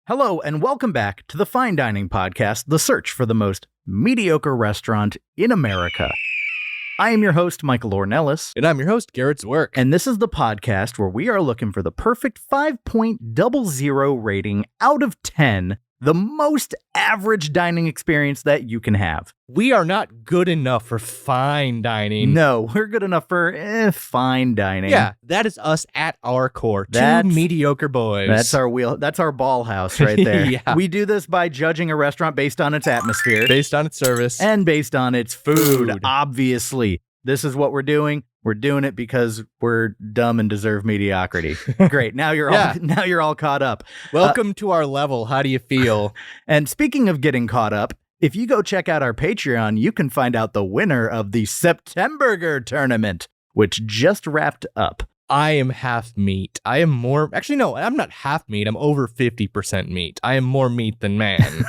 Hello, and welcome back to the Fine Dining Podcast, the search for the most mediocre restaurant in America. I am your host, Michael Ornelas. And I'm your host, Garrett's Work. And this is the podcast where we are looking for the perfect 5.00 rating out of 10, the most average dining experience that you can have. We are not good enough for fine dining. No, we're good enough for fine dining. Yeah, that is us at our core. That's, two mediocre boys. That's our ball house right there. Yeah. We do this by judging a restaurant based on its atmosphere. Based on its service. And based on its food, obviously. This is what we're doing. We're doing it because we're dumb and deserve mediocrity. Great. Now you're all caught up. Welcome to our level. How do you feel? And speaking of getting caught up, if you go check out our Patreon, you can find out the winner of the Septemburger tournament, which just wrapped up. I am half meat. Actually, no, I'm not half meat. I'm over 50% meat. I am more meat than man.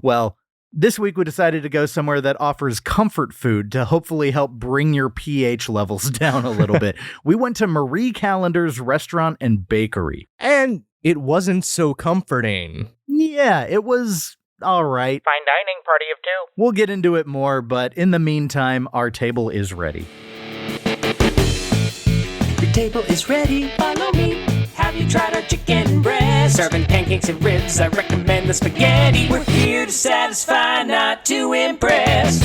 Well, this week we decided to go somewhere that offers comfort food to hopefully help bring your pH levels down a little bit. We went to Marie Callender's restaurant and bakery. And it wasn't so comforting. Yeah, it was all right. Fine dining, party of two. We'll get into it more, but in the meantime, our table is ready. Your table is ready, follow me. Have you tried our chicken breast? Serving pancakes and ribs, I recommend the spaghetti. We're here to satisfy, not to impress.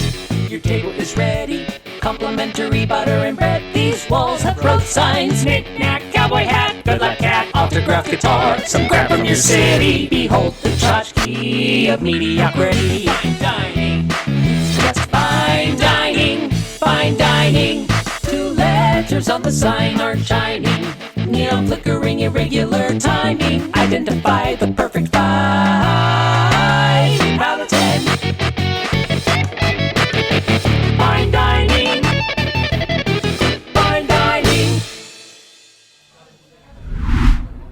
Your table is ready, complimentary butter and bread. These walls have road signs, knick-knack, cowboy hat, good luck cat, autographed guitar, some crap from your city. Behold the tchotchke of mediocrity. Fine dining, just fine dining, fine dining. Two letters on the sign are shining. Neon flickering, irregular timing. Identify the perfect five out of 10. Fine dining. Fine dining.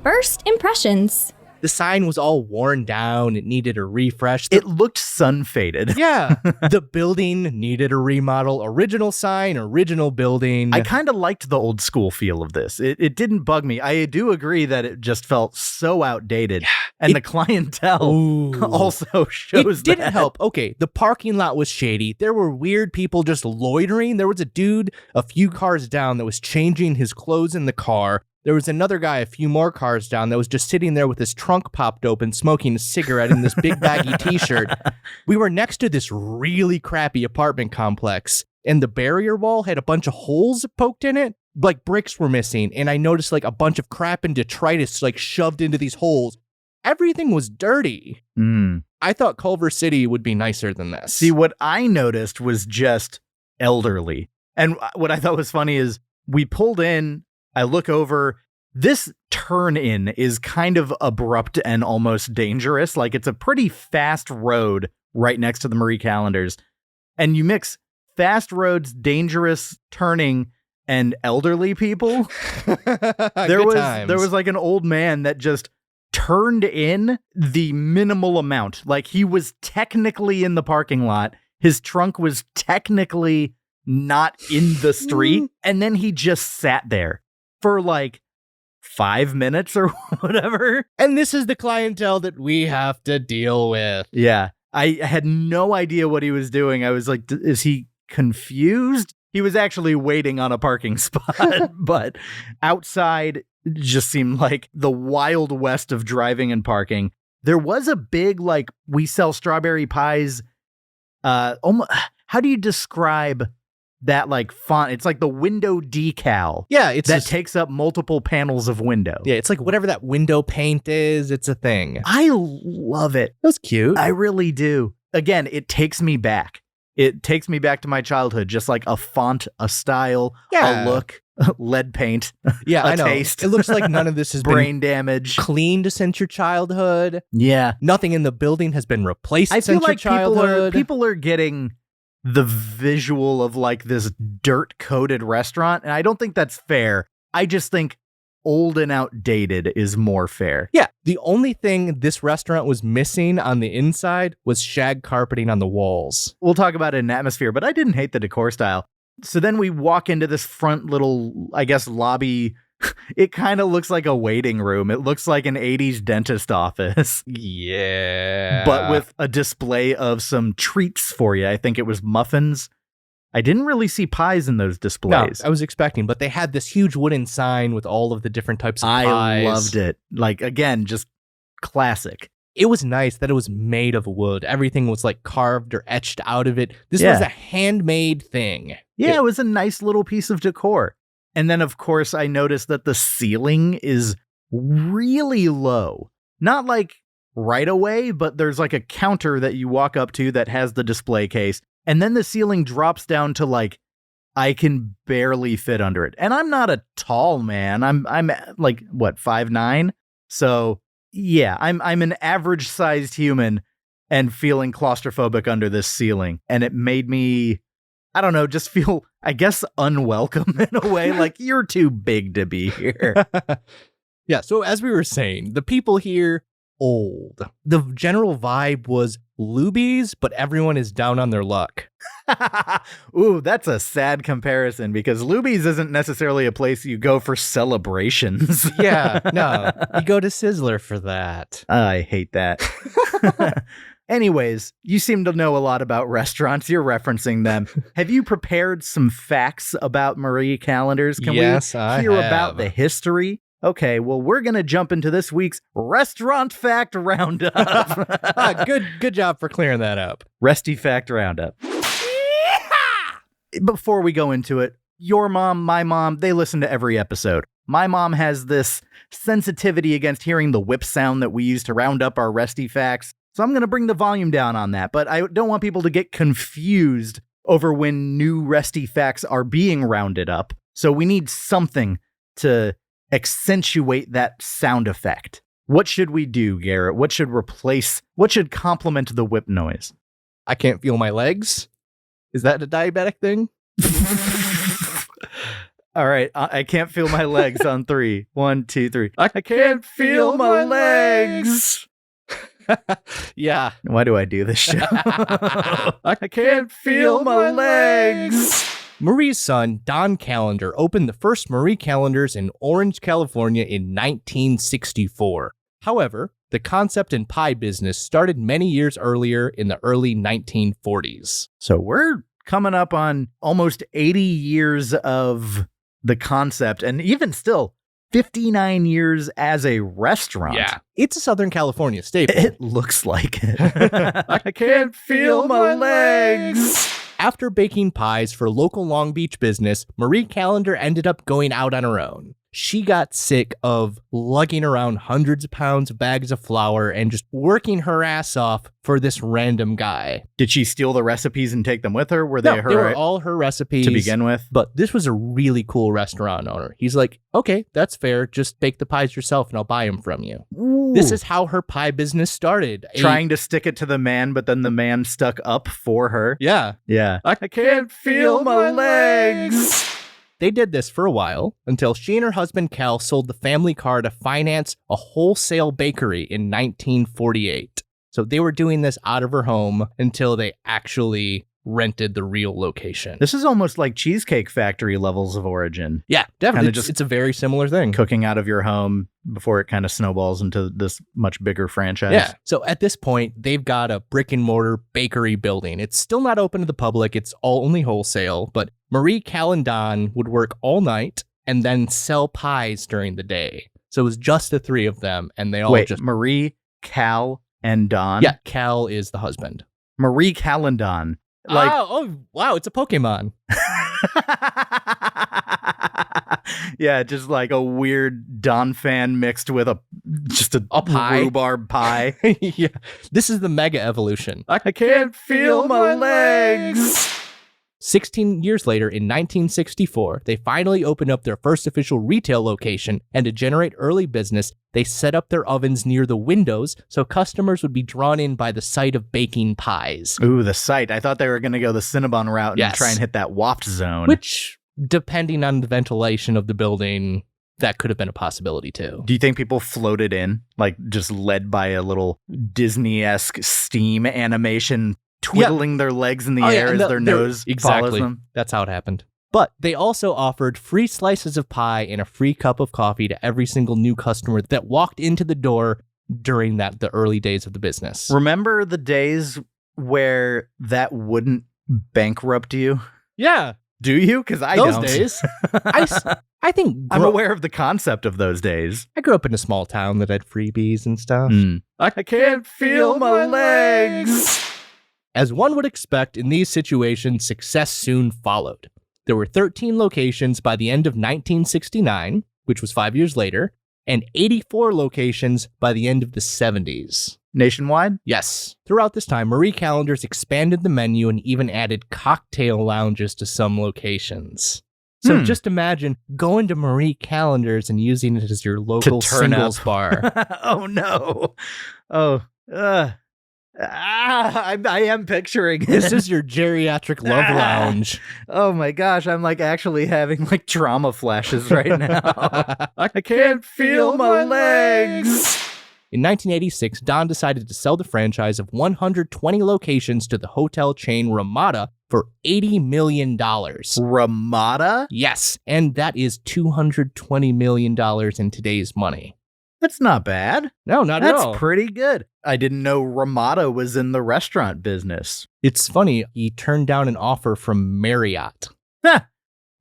First impressions. The sign was all worn down. It needed a refresh. It looked sun-faded. Yeah. The building needed a remodel. Original sign, original building. I kind of liked the old school feel of this. It didn't bug me. I do agree that it just felt so outdated. And the clientele also shows that. It didn't help. Okay, the parking lot was shady. There were weird people just loitering. There was a dude a few cars down that was changing his clothes in the car. There was another guy a few more cars down that was just sitting there with his trunk popped open, smoking a cigarette in this big baggy t-shirt. We were next to this really crappy apartment complex, and the barrier wall had a bunch of holes poked in it, like bricks were missing, and I noticed like a bunch of crap and detritus like shoved into these holes. Everything was dirty. I thought Culver City would be nicer than this. See, what I noticed was just elderly. And what I thought was funny is we pulled in, I look over, this turn in is kind of abrupt and almost dangerous. Like it's a pretty fast road right next to the Marie Callender's. And you mix fast roads, dangerous turning, and elderly people. There was like an old man that just turned in the minimal amount. Like he was technically in the parking lot. His trunk was technically not in the street. And then he just sat there for like 5 minutes or whatever. And this is the clientele that we have to deal with. Yeah. I had no idea what he was doing. I was like, is he confused? He was actually waiting on a parking spot, but outside just seemed like the wild west of driving and parking. There was a big, like, we sell strawberry pies. Almost, how do you describe that like font? It's like the window decal. Yeah, it's that takes up multiple panels of window. Yeah, it's like whatever that window paint is, it's a thing. I love it. It was cute. I really do. Again, it takes me back. It takes me back to my childhood, just like a font, a style, a look, lead paint, I know. Taste. It looks like none of this has brain been damage cleaned since your childhood. Yeah. Nothing in the building has been replaced I since feel like your childhood. people are getting the visual of like this dirt-coated restaurant, and I don't think that's fair. I just think old and outdated is more fair. Yeah, the only thing this restaurant was missing on the inside was shag carpeting on the walls. We'll talk about it in atmosphere, but I didn't hate the decor style. So then we walk into this front little, I guess, lobby It kind of looks like a waiting room. It looks like an 80s dentist office. Yeah. But with a display of some treats for you. I think it was muffins. I didn't really see pies in those displays. No, I was expecting, but they had this huge wooden sign with all of the different types of pies. I loved it. Like, again, just classic. It was nice that it was made of wood. Everything was like carved or etched out of it. This was a handmade thing. Yeah, it was a nice little piece of decor. And then, of course, I noticed that the ceiling is really low. Not like right away, but there's like a counter that you walk up to that has the display case. And then the ceiling drops down to like, I can barely fit under it. And I'm not a tall man. I'm like, what, 5'9"? So yeah, I'm an average sized human and feeling claustrophobic under this ceiling. And it made me, I don't know, just feel, I guess, unwelcome in a way. Like, you're too big to be here. Yeah, so as we were saying, the people here, old. The general vibe was Luby's, but everyone is down on their luck. Ooh, that's a sad comparison because Luby's isn't necessarily a place you go for celebrations. Yeah, no, you go to Sizzler for that. I hate that. Anyways, you seem to know a lot about restaurants. You're referencing them. Have you prepared some facts about Marie Callender's? Can we hear about the history? Okay, well, we're going to jump into this week's Restaurant Fact Round-Up. Good job for clearing that up. Resty Fact Round-Up. Before we go into it, your mom, my mom, they listen to every episode. My mom has this sensitivity against hearing the whip sound that we use to round up our Resty Facts. So I'm going to bring the volume down on that, but I don't want people to get confused over when new Resty Facts are being rounded up. So we need something to accentuate that sound effect. What should we do, Garrett? What should complement the whip noise? I can't feel my legs. Is that a diabetic thing? All right, I can't feel my legs on 3. 1, 2, 3. I can't feel my legs. Yeah. Why do I do this show? I can't feel my legs. Marie's son, Don Callender, opened the first Marie Callender's in Orange, California in 1964. However, the concept and pie business started many years earlier in the early 1940s. So we're coming up on almost 80 years of the concept, and even still, 59 years as a restaurant. Yeah, it's a Southern California staple. It looks like it. I can't feel my legs. After baking pies for local Long Beach business, Marie Callender ended up going out on her own. She got sick of lugging around hundreds of pounds of bags of flour and just working her ass off for this random guy. Did she steal the recipes and take them with her? No, they were all her recipes to begin with? But this was a really cool restaurant owner. He's like, okay, that's fair. Just bake the pies yourself and I'll buy them from you. Ooh. This is how her pie business started. Trying to stick it to the man, but then the man stuck up for her. Yeah. Yeah. I can't feel my legs. They did this for a while until she and her husband Cal sold the family car to finance a wholesale bakery in 1948. So they were doing this out of her home until they actually rented the real location. This is almost like Cheesecake Factory levels of origin. Yeah, definitely. It's a very similar thing. Cooking out of your home before it kind of snowballs into this much bigger franchise. Yeah. So at this point, they've got a brick and mortar bakery building. It's still not open to the public. It's all only wholesale, but Marie Callender would work all night and then sell pies during the day. So it was just the three of them, and they all Marie, Cal, and Don? Yeah, Cal is the husband. Marie Callender. Oh, wow, it's a Pokemon. Yeah, just like a weird Don fan mixed with a pie. rhubarb pie. Yeah, this is the Mega Evolution. I can't feel my legs. 16 years later, in 1964, they finally opened up their first official retail location, and to generate early business, they set up their ovens near the windows so customers would be drawn in by the sight of baking pies. Ooh, the sight. I thought they were going to go the Cinnabon route and try and hit that waft zone. Which, depending on the ventilation of the building, that could have been a possibility too. Do you think people floated in, like just led by a little Disney-esque steam animation, twiddling their legs in the air as their nose follows them? That's how it happened. But they also offered free slices of pie and a free cup of coffee to every single new customer that walked into the door during the early days of the business. Remember the days where that wouldn't bankrupt you? Yeah. Do you? Because I Those don't. days. I think I'm aware of the concept of those days. I grew up in a small town that had freebies and stuff. I can't feel my legs. As one would expect in these situations, success soon followed. There were 13 locations by the end of 1969, which was 5 years later, and 84 locations by the end of the 70s. Nationwide? Yes. Throughout this time, Marie Callender's expanded the menu and even added cocktail lounges to some locations. So just imagine going to Marie Callender's and using it as your local singles bar. Oh, no. Oh, I am picturing This is your geriatric love lounge. Oh my gosh, I'm like actually having like trauma flashes right now. I can't feel my legs. In 1986, Don decided to sell the franchise of 120 locations to the hotel chain Ramada for $80 million. Ramada? Yes, and that is $220 million in today's money. That's not bad. No, not at all. That's pretty good. I didn't know Ramada was in the restaurant business. It's funny, he turned down an offer from Marriott. Huh.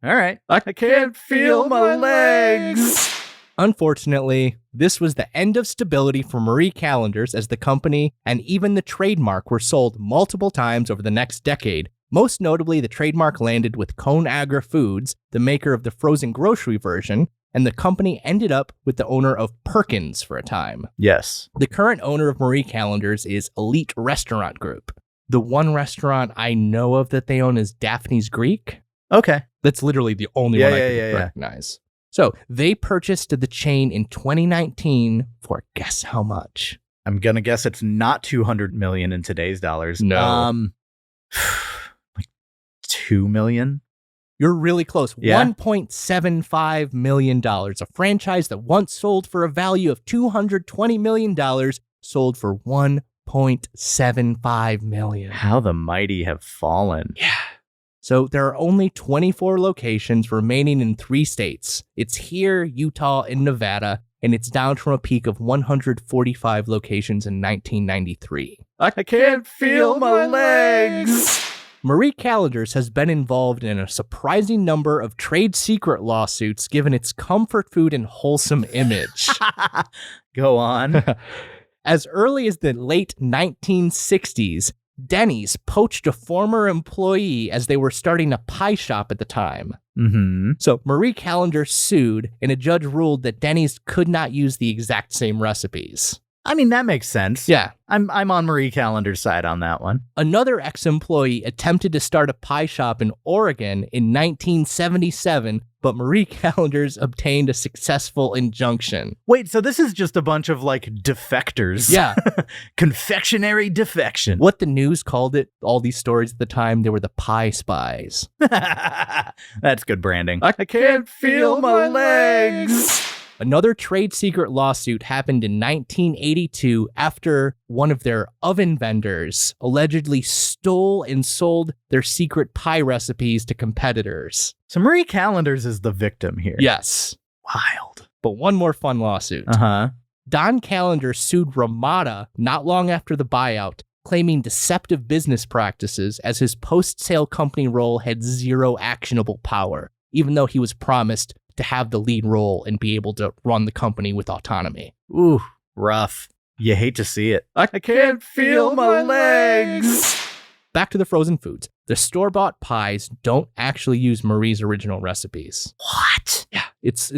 All right. I can't feel my legs. Unfortunately, this was the end of stability for Marie Callender's, as the company and even the trademark were sold multiple times over the next decade. Most notably, the trademark landed with Conagra Foods, the maker of the frozen grocery version, and the company ended up with the owner of Perkins for a time. Yes. The current owner of Marie Callender's is Elite Restaurant Group. The one restaurant I know of that they own is Daphne's Greek. Okay. That's literally the only one I can Yeah. recognize. So they purchased the chain in 2019 for guess how much? I'm going to guess it's not 200 million in today's dollars. No. Like 2 million? You're really close. Yeah. $1.75 million. A franchise that once sold for a value of $220 million sold for $1.75 million. How the mighty have fallen. Yeah. So there are only 24 locations remaining in 3 states. It's here, Utah, and Nevada, and it's down from a peak of 145 locations in 1993. I can't feel my legs. Marie Callender's has been involved in a surprising number of trade secret lawsuits given its comfort food and wholesome image. Go on. As early as the late 1960s, Denny's poached a former employee as they were starting a pie shop at the time. Mm-hmm. So Marie Callender sued, and a judge ruled that Denny's could not use the exact same recipes. I mean, that makes sense. Yeah. I'm on Marie Callender's side on that one. Another ex-employee attempted to start a pie shop in Oregon in 1977, but Marie Callender's obtained a successful injunction. Wait, so this is just a bunch of like defectors. Yeah. Confectionery defection. What the news called it, all these stories at the time, they were the pie spies. That's good branding. I can't feel my legs. Another trade secret lawsuit happened in 1982 after one of their oven vendors allegedly stole and sold their secret pie recipes to competitors. So Marie Callender's is the victim here. Yes. Wild. But one more fun lawsuit. Uh-huh. Don Callender sued Ramada not long after the buyout, claiming deceptive business practices as his post-sale company role had zero actionable power, even though he was promised to have the lead role and be able to run the company with autonomy. Ooh, rough. You hate to see it. I can't feel my legs. Back to the frozen foods. The store-bought pies don't actually use Marie's original recipes. What? Yeah,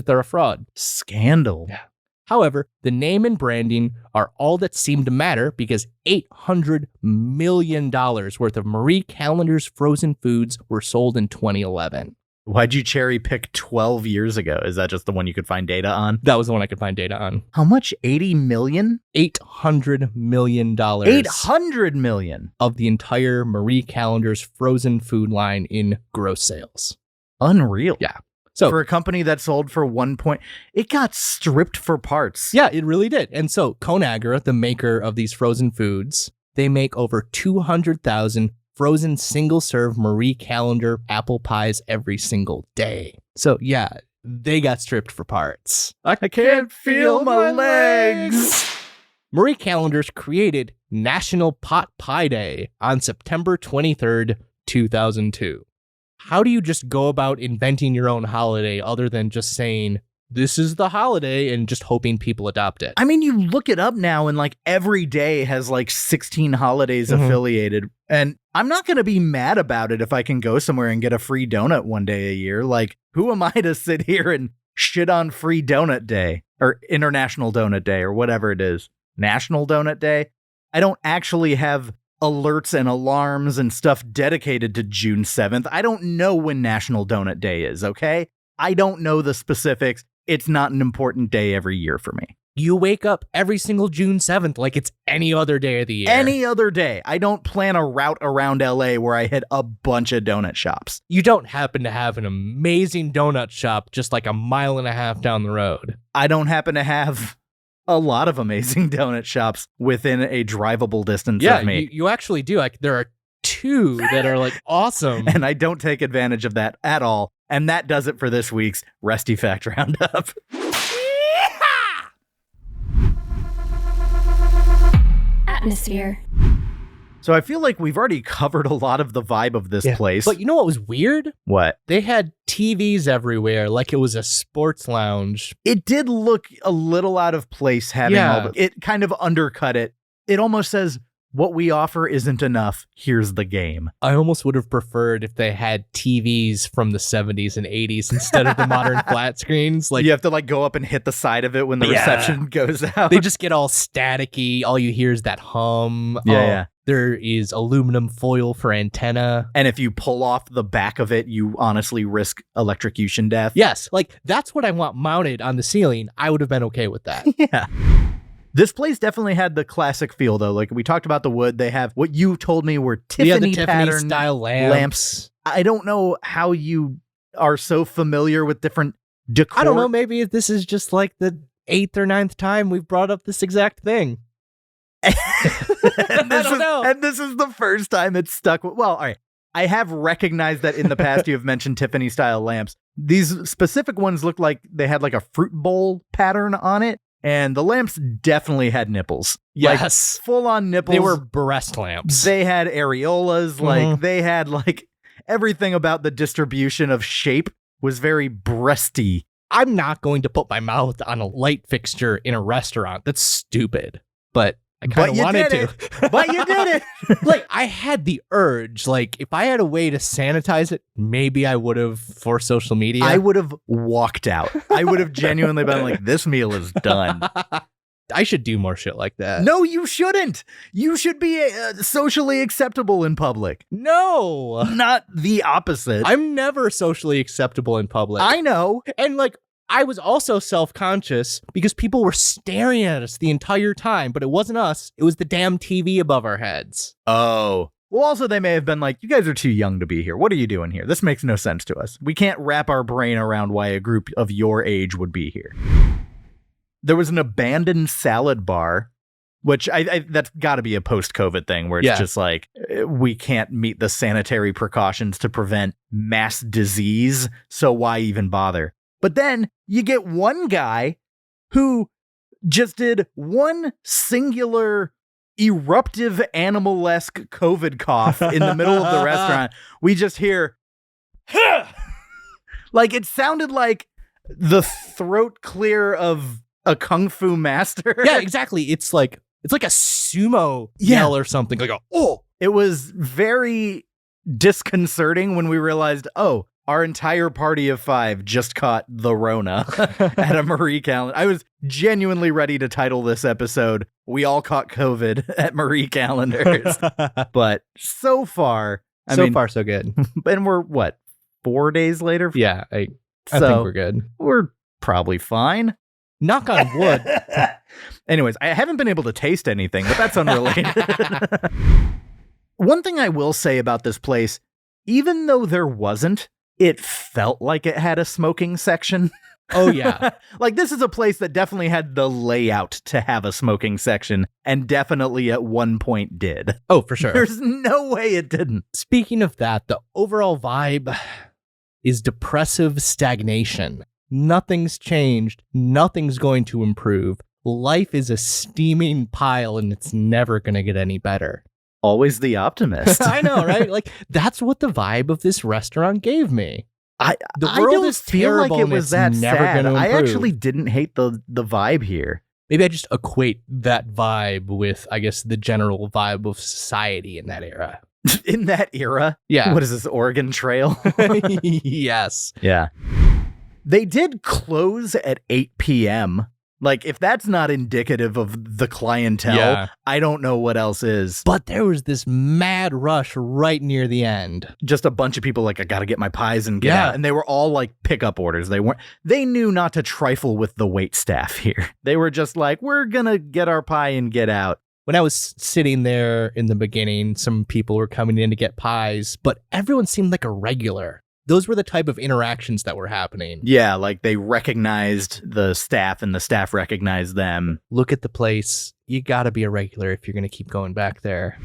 they're a fraud. Scandal. Yeah. However, the name and branding are all that seem to matter because $800 million worth of Marie Callender's frozen foods were sold in 2011. Why'd you cherry pick 12 years ago? Is that just the one you could find data on? That was the one I could find data on. How much? 80 million? $800 million. 800 million. Of the entire Marie Callender's frozen food line in gross sales. Unreal. Yeah. So for a company that sold for it got stripped for parts. Yeah, it really did. And so Conagra, the maker of these frozen foods, they make over 200,000 frozen single-serve Marie Callender apple pies every single day. So yeah, they got stripped for parts. I can't feel my legs. Marie Callender's created National Pot Pie Day on September 23rd, 2002. How do you just go about inventing your own holiday other than just saying, this is the holiday, and just hoping people adopt it? I mean, you look it up now and like every day has like 16 holidays affiliated. And I'm not going to be mad about it if I can go somewhere and get a free donut one day a year. Like, who am I to sit here and shit on Free Donut Day or International Donut Day or whatever it is? National Donut Day? I don't actually have alerts and alarms and stuff dedicated to June 7th. I don't know when National Donut Day is, okay? I don't know the specifics. It's not an important day every year for me. You wake up every single June 7th like it's any other day of the year. Any other day. I don't plan a route around LA where I hit a bunch of donut shops. You don't happen to have an amazing donut shop just like a mile and a half down the road. I don't happen to have a lot of amazing donut shops within a drivable distance of me. You actually do. Like, there are 2 that are like awesome. And I don't take advantage of that at all. And that does it for this week's Resty Fact Roundup. Atmosphere. So I feel like we've already covered a lot of the vibe of this place. But you know what was weird? What? They had TVs everywhere like it was a sports lounge. It did look a little out of place having all the... It kind of undercut it. It almost says, what we offer isn't enough. Here's the game. I almost would have preferred if they had TVs from the 70s and 80s instead of the modern flat screens. Like, you have to like go up and hit the side of it when the reception goes out. They just get all staticky. All you hear is that hum. Yeah. There is aluminum foil for antenna. And if you pull off the back of it, you honestly risk electrocution death. Yes, like that's what I want mounted on the ceiling. I would have been okay with that. Yeah. This place definitely had the classic feel, though. Like, we talked about the wood. They have what you told me were Tiffany pattern style lamps. I don't know how you are so familiar with different decor. I don't know. Maybe this is just like the 8th or 9th time we've brought up this exact thing. I don't know. And this is the first time it's stuck. Well, all right. I have recognized that in the past you have mentioned Tiffany style lamps. These specific ones looked like they had like a fruit bowl pattern on it. And the lamps definitely had nipples. Yes. Like, full-on nipples. They were breast lamps. They had areolas. Like, they had, like, everything about the distribution of shape was very breasty. I'm not going to put my mouth on a light fixture in a restaurant. That's stupid. But I kind of wanted to. But you did it. Like, I had the urge. Like, if I had a way to sanitize it, maybe I would have for social media. I would have walked out. I would have genuinely been like, this meal is done. I should do more shit like that. No, you shouldn't. You should be socially acceptable in public. No. Not the opposite. I'm never socially acceptable in public. I know. And like, I was also self-conscious because people were staring at us the entire time, but it wasn't us. It was the damn TV above our heads. Oh. Well, also, they may have been like, you guys are too young to be here. What are you doing here? This makes no sense to us. We can't wrap our brain around why a group of your age would be here. There was an abandoned salad bar, which I that's got to be a post-COVID thing where it's just like, we can't meet the sanitary precautions to prevent mass disease, so why even bother? But then you get one guy who just did one singular eruptive animal-esque COVID cough in the middle of the restaurant. We just hear, like, it sounded like the throat clear of a kung fu master. Yeah, exactly. It's like a sumo yell or something. Like, oh, it was very disconcerting when we realized, oh, our entire party of 5 just caught the Rona at a Marie Callender. I was genuinely ready to title this episode, We All Caught COVID at Marie Callender's. But so far, I mean, so good. And we're, what, 4 days later? Yeah, I think we're good. We're probably fine. Knock on wood. Anyways, I haven't been able to taste anything, but that's unrelated. One thing I will say about this place, even though there wasn't, it felt like it had a smoking section. Oh, yeah. Like, this is a place that definitely had the layout to have a smoking section, and definitely at one point did. Oh, for sure. There's no way it didn't. Speaking of that, the overall vibe is depressive stagnation. Nothing's changed. Nothing's going to improve. Life is a steaming pile, and it's never going to get any better. Always the optimist. I know, right? Like, that's what the vibe of this restaurant gave me. The world don't is feel terrible like it and was it's that never sad. gonna I improve. actually didn't hate the vibe here. Maybe I just equate that vibe with, I guess, the general vibe of society in that era. In that era? Yeah. What is this, Oregon Trail? Yes. Yeah. They did close at 8 p.m. Like, if that's not indicative of the clientele, Yeah. I don't know what else is. But there was this mad rush right near the end. Just a bunch of people like, I gotta get my pies and get Yeah. out. And they were all like pickup orders. They knew not to trifle with the wait staff here. They were just like, we're gonna get our pie and get out. When I was sitting there in the beginning, some people were coming in to get pies, but everyone seemed like a regular. Those were the type of interactions that were happening. Yeah, like they recognized the staff and the staff recognized them. Look at the place. You gotta be a regular if you're gonna keep going back there.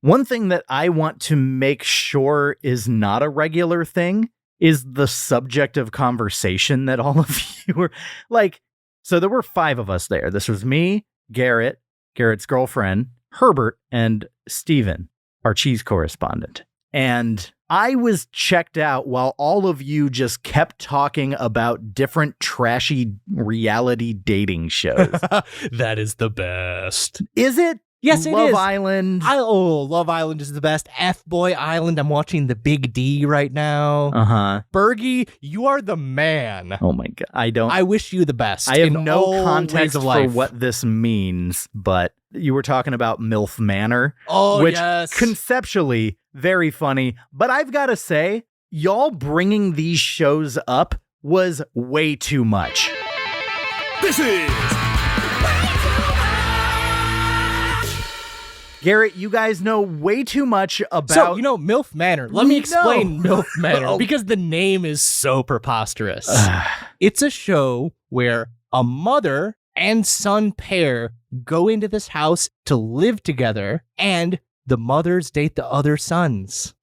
One thing that I want to make sure is not a regular thing is the subject of conversation that all of you were like. So there were 5 of us there. This was me, Garrett, Garrett's girlfriend, Herbert, and Steven, our cheese correspondent. And I was checked out while all of you just kept talking about different trashy reality dating shows. That is the best. Is it? Yes, it Love is. Island. Love Island is the best. F-Boy Island. I'm watching the Big D right now. Uh-huh. Bergie, you are the man. Oh my God. I wish you the best. I have in no all ways context of for life. what this means, but you were talking about MILF Manor, Oh, which yes. conceptually very funny. But I've got to say, y'all bringing these shows up was way too much. This is Garrett, you guys know way too much about... So, MILF Manor. Let me No. explain MILF Manor Oh. because the name is so preposterous. It's a show where a mother and son pair go into this house to live together, and the mothers date the other sons.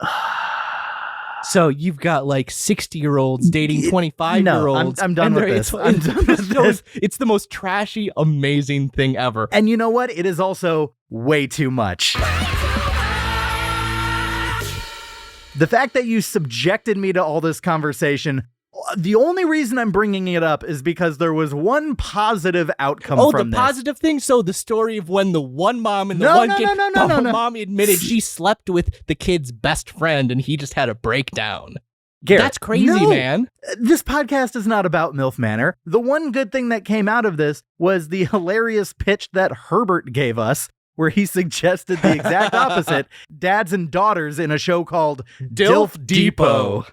So you've got like 60-year-olds dating 25-year-olds. I'm done with this. I'm done with this. It's the most trashy, amazing thing ever. And you know what? It is also way too much. The fact that you subjected me to all this conversation, the only reason I'm bringing it up is because there was one positive outcome from the this. positive thing? So the story of when the one mom and the No, one no, kid, no, no, no, the no. mom admitted she slept with the kid's best friend and he just had a breakdown. Garrett, That's crazy, no. man. This podcast is not about MILF Manor. The one good thing that came out of this was the hilarious pitch that Herbert gave us, where he suggested the exact opposite, dads and daughters in a show called DILF Depot.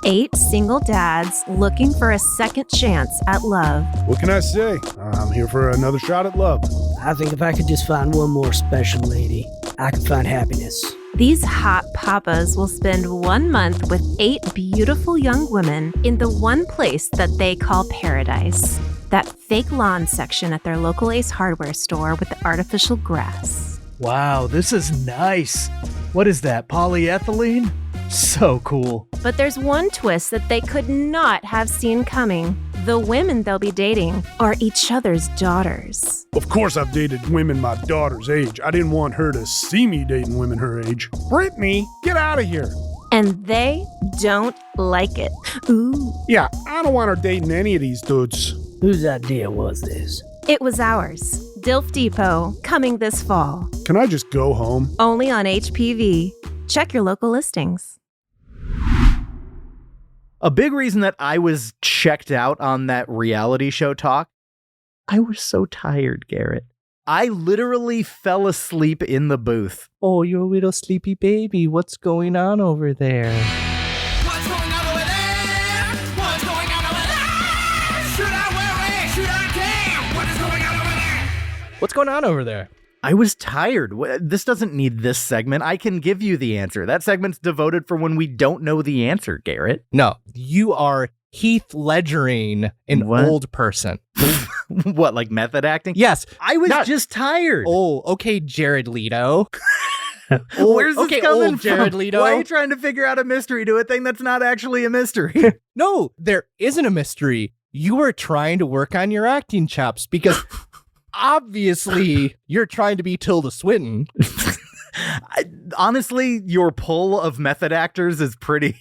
8 single dads looking for a second chance at love. What can I say? I'm here for another shot at love. I think if I could just find one more special lady, I could find happiness. These hot papas will spend 1 month with 8 beautiful young women in the one place that they call paradise. That fake lawn section at their local Ace Hardware store with the artificial grass. Wow, this is nice. What is that, polyethylene? So cool. But there's one twist that they could not have seen coming. The women they'll be dating are each other's daughters. Of course I've dated women my daughter's age. I didn't want her to see me dating women her age. Brittany, get out of here. And they don't like it. Ooh. Yeah, I don't want her dating any of these dudes. Whose idea was this? It was ours. DILF Depot, coming this fall. Can I just go home? Only on HPV. Check your local listings. A big reason that I was checked out on that reality show talk, I was so tired, Garrett. I literally fell asleep in the booth. Oh, you're a little sleepy baby. What's going on over there? What's going on over there? What's going on over there? Should I worry? Should I care? What is going on over there? What's going on over there? I was tired. This doesn't need this segment. I can give you the answer. That segment's devoted for when we don't know the answer, Garrett. No, you are Heath Ledgering an What? old person. What, like method acting? Yes. I was just tired. Oh, okay, Jared Leto. Where's this okay, coming old Jared from? Leto. Why are you trying to figure out a mystery to a thing that's not actually a mystery? No, there isn't a mystery. You were trying to work on your acting chops because obviously you're trying to be Tilda Swinton. Honestly, your pull of method actors is pretty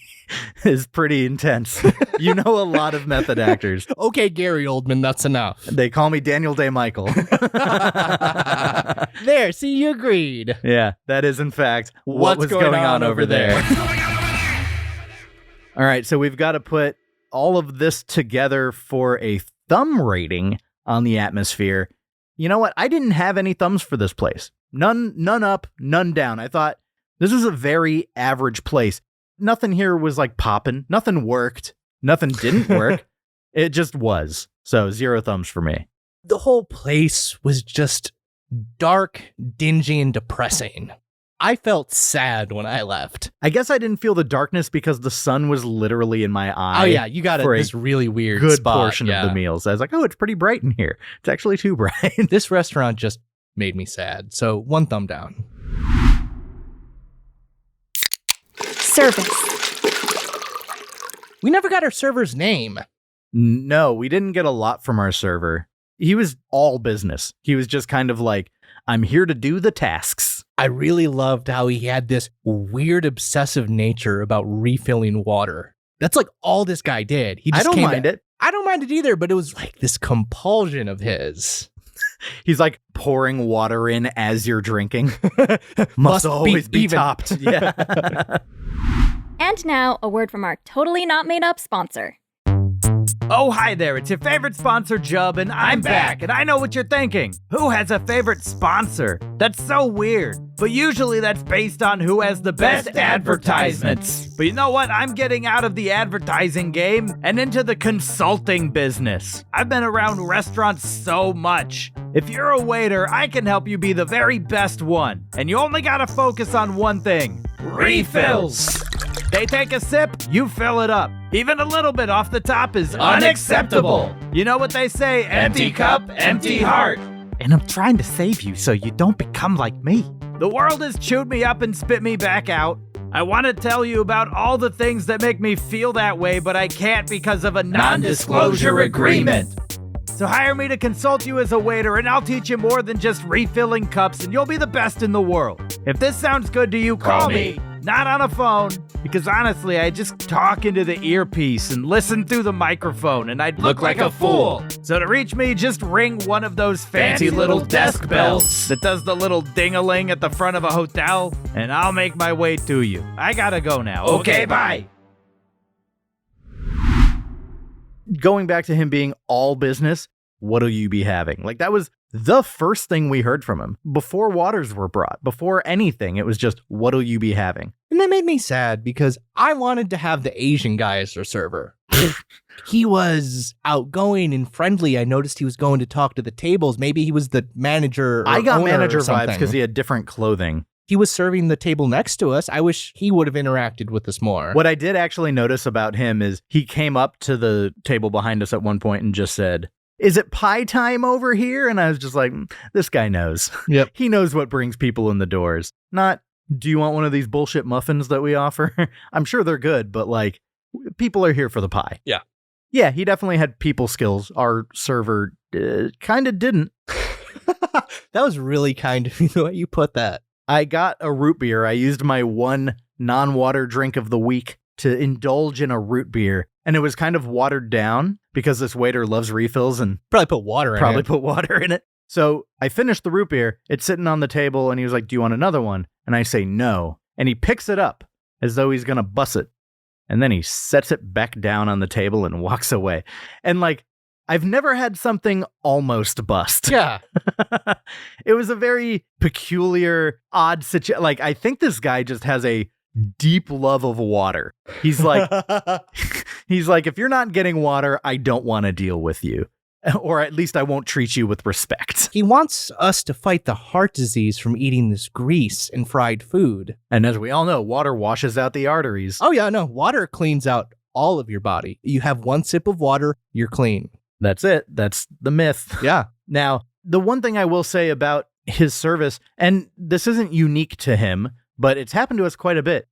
intense. You know a lot of method actors. Okay, Gary Oldman, that's enough. They call me Daniel Day Michael. There, see, you agreed. Yeah, that is in fact what was going on over there. All right, so we've got to put all of this together for a thumb rating on the atmosphere. You know what? I didn't have any thumbs for this place. None up, none down. I thought this is a very average place. Nothing here was like popping. Nothing worked. Nothing didn't work. It just was. So 0 thumbs for me. The whole place was just dark, dingy, and depressing. I felt sad when I left. I guess I didn't feel the darkness because the sun was literally in my eye. Oh yeah, you got for this really weird good spot, portion of the meals. I was like, oh, it's pretty bright in here. It's actually too bright. This restaurant just made me sad. So 1 thumb down. Service. We never got our server's name. No, we didn't get a lot from our server. He was all business. He was just kind of like, I'm here to do the tasks. I really loved how he had this weird obsessive nature about refilling water. That's like all this guy did. He just I don't mind it. I don't mind it either, but it was like this compulsion of his. He's like pouring water in as you're drinking. Must always be even. topped. Yeah. And now, a word from our totally not made up sponsor. Oh, hi there. It's your favorite sponsor, Jub, and I'm back. And I know what you're thinking. Who has a favorite sponsor? That's so weird. But usually that's based on who has the best advertisements. But you know what? I'm getting out of the advertising game and into the consulting business. I've been around restaurants so much. If you're a waiter, I can help you be the very best one. And you only gotta focus on one thing: refills. They take a sip, you fill it up. Even a little bit off the top is unacceptable. You know what they say, empty cup, empty heart. And I'm trying to save you so you don't become like me. The world has chewed me up and spit me back out. I want to tell you about all the things that make me feel that way, but I can't because of a non-disclosure agreement. So hire me to consult you as a waiter, and I'll teach you more than just refilling cups, and you'll be the best in the world. If this sounds good to you, call me. Not on a phone, because honestly, I just talk into the earpiece and listen through the microphone, and I'd look like a fool. So to reach me, just ring one of those fancy little desk bells that does the little ding-a-ling at the front of a hotel, and I'll make my way to you. I gotta go now. Okay, bye. Going back to him being all business, what'll you be having? Like, that was the first thing we heard from him. Before waters were brought, before anything, it was just, what'll you be having? And that made me sad because I wanted to have the Asian guy as their server. He was outgoing and friendly. I noticed he was going to talk to the tables. Maybe he was the manager or I got owner manager or vibes something. because he had different clothing. He was serving the table next to us. I wish he would have interacted with us more. What I did actually notice about him is he came up to the table behind us at one point and just said, "Is it pie time over here?" And I was just like, this guy knows. Yep. He knows what brings people in the doors. Not, do you want one of these bullshit muffins that we offer? I'm sure they're good, but like, people are here for the pie. Yeah. Yeah, he definitely had people skills. Our server kind of didn't. That was really kind of you the way you put that. I got a root beer. I used my one non-water drink of the week to indulge in a root beer. And it was kind of watered down because this waiter loves refills and Probably put water in it. put water in it. So I finished the root beer. It's sitting on the table and he was like, "Do you want another one?" And I say no. And he picks it up as though he's going to bus it. And then he sets it back down on the table and walks away. And like, I've never had something almost bust. Yeah. It was a very peculiar, odd situation. Like, I think this guy just has a deep love of water. He's like, if you're not getting water, I don't want to deal with you. Or at least I won't treat you with respect. He wants us to fight the heart disease from eating this grease and fried food. And as we all know, water washes out the arteries. Oh yeah, no, water cleans out all of your body. You have one sip of water, you're clean. That's it. That's the myth. Yeah. Now, the one thing I will say about his service, and this isn't unique to him, but it's happened to us quite a bit.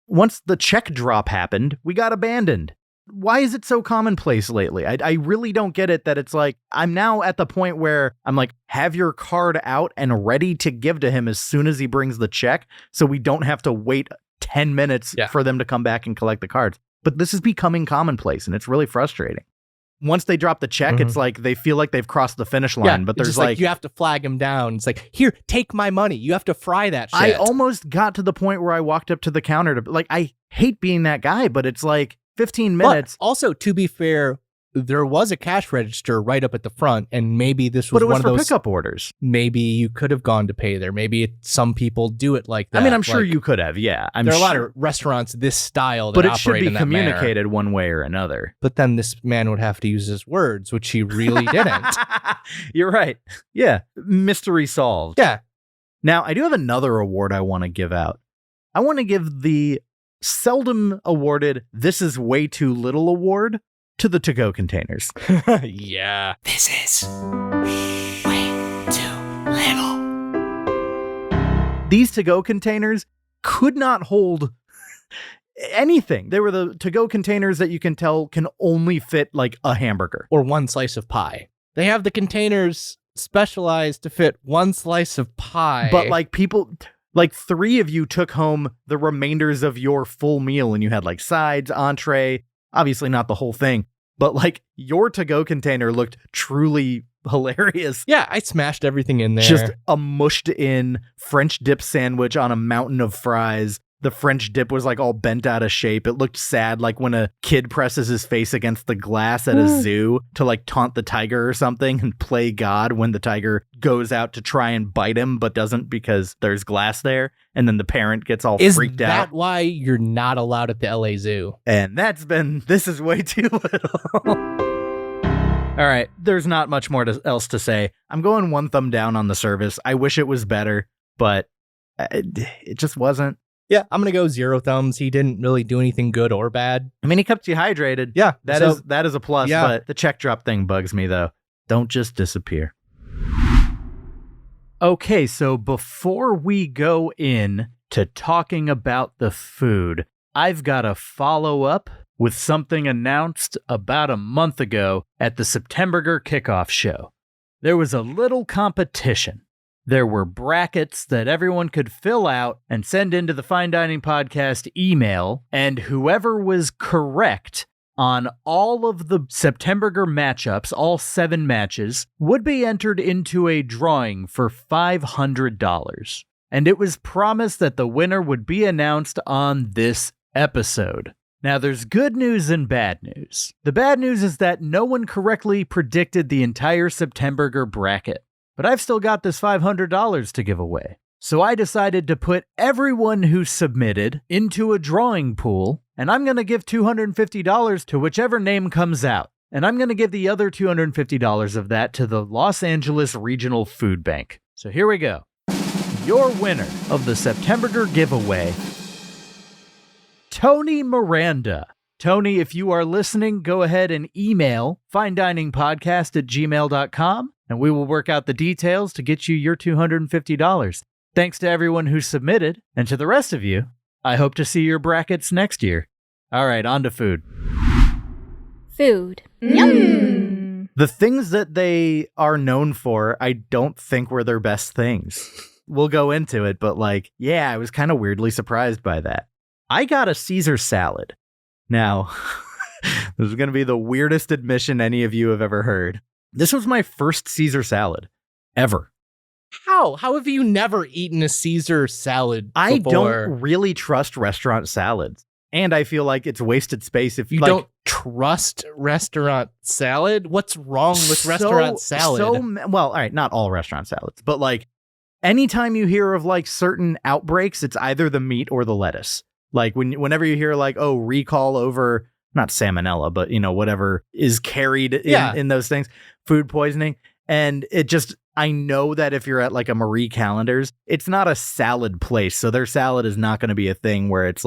Once the check drop happened, we got abandoned. Why is it so commonplace lately? I really don't get it that it's like, I'm now at the point where I'm like, have your card out and ready to give to him as soon as he brings the check, so we don't have to wait 10 minutes for them to come back and collect the cards. But this is becoming commonplace, and it's really frustrating. Once they drop the check, it's like they feel like they've crossed the finish line, but there's like you have to flag him down. It's like, here, take my money. You have to fry that shit. I almost got to the point where I walked up to the counter to, like, I hate being that guy, but it's like 15 minutes. But also, to be fair, there was a cash register right up at the front, and maybe this was, but it was one for of those pickup orders. Maybe you could have gone to pay there. Maybe some people do it like that. I mean, I'm sure you could have. Yeah, there are a lot of restaurants this style that but it operate should be in that communicated manner. one way or another. But then this man would have to use his words, which he really didn't. You're right. Yeah, mystery solved. Yeah. Now, I do have another award I want to give out. I want to give the seldom awarded "This is way too little" award to the to-go containers. Yeah. This is way too little. These to-go containers could not hold anything. They were the to-go containers that you can tell can only fit like a hamburger. Or one slice of pie. They have the containers specialized to fit one slice of pie. But like people, like 3 of you took home the remainders of your full meal and you had like sides, entree, obviously not the whole thing, but like your to-go container looked truly hilarious. Yeah, I smashed everything in there. Just a mushed in French dip sandwich on a mountain of fries. The French dip was like all bent out of shape. It looked sad, like when a kid presses his face against the glass at a zoo to like taunt the tiger or something and play God when the tiger goes out to try and bite him but doesn't because there's glass there. And then the parent gets all freaked out. Is that why you're not allowed at the LA Zoo? And this is way too little. All right, there's not much more else to say. I'm going 1 thumb down on the service. I wish it was better, but it just wasn't. Yeah, I'm going to go 0 thumbs. He didn't really do anything good or bad. I mean, he kept you hydrated. Yeah. That is a plus, yeah. But the check drop thing bugs me, though. Don't just disappear. Okay, so before we go in to talking about the food, I've got to follow up with something announced about a month ago at the Septemburger kickoff show. There was a little competition. There were brackets that everyone could fill out and send into the Fine Dining Podcast email, and whoever was correct on all of the Septemburger matchups, all 7 matches, would be entered into a drawing for $500. And it was promised that the winner would be announced on this episode. Now, there's good news and bad news. The bad news is that no one correctly predicted the entire Septemburger bracket. But I've still got this $500 to give away. So I decided to put everyone who submitted into a drawing pool, and I'm going to give $250 to whichever name comes out. And I'm going to give the other $250 of that to the Los Angeles Regional Food Bank. So here we go. Your winner of the Septemburger giveaway, Tony Miranda. Tony, if you are listening, go ahead and email finediningpodcast@gmail.com, and we will work out the details to get you your $250. Thanks to everyone who submitted, and to the rest of you, I hope to see your brackets next year. All right, on to food. Food. Yum! The things that they are known for, I don't think were their best things. We'll go into it, but I was kind of weirdly surprised by that. I got a Caesar salad. Now, this is going to be the weirdest admission any of you have ever heard. This was my first Caesar salad ever. How? How have you never eaten a Caesar salad before? I don't really trust restaurant salads. And I feel like it's wasted space if you don't trust restaurant salad. What's wrong with restaurant salad? Well, all right, not all restaurant salads, but anytime you hear of certain outbreaks, it's either the meat or the lettuce. Whenever you hear recall over, not salmonella, but whatever is carried in those things, food poisoning. And I know that if you're at a Marie Callender's, it's not a salad place. So their salad is not going to be a thing where it's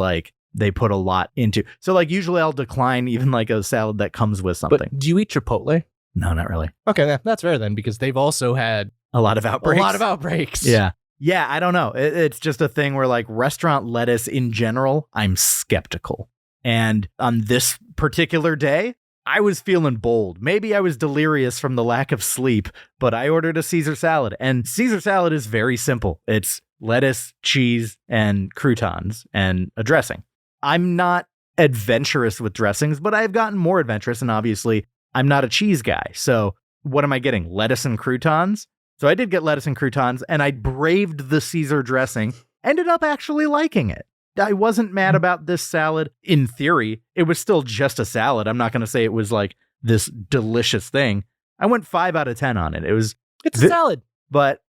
they put a lot into. So like usually I'll decline even like a salad that comes with something. But do you eat Chipotle? No, not really. Okay, that's fair then, because they've also had A lot of outbreaks. Yeah. Yeah, I don't know. It's just a thing where like restaurant lettuce in general, I'm skeptical. And on this particular day, I was feeling bold. Maybe I was delirious from the lack of sleep, but I ordered a Caesar salad. And Caesar salad is very simple. It's lettuce, cheese, and croutons, and a dressing. I'm not adventurous with dressings, but I've gotten more adventurous, and obviously I'm not a cheese guy. So what am I getting? Lettuce and croutons? So I did get lettuce and croutons, and I braved the Caesar dressing, ended up actually liking it. I wasn't mad about this salad. In theory, it was still just a salad. I'm not going to say it was like this delicious thing. I went 5 out of 10 on it. It's a salad. But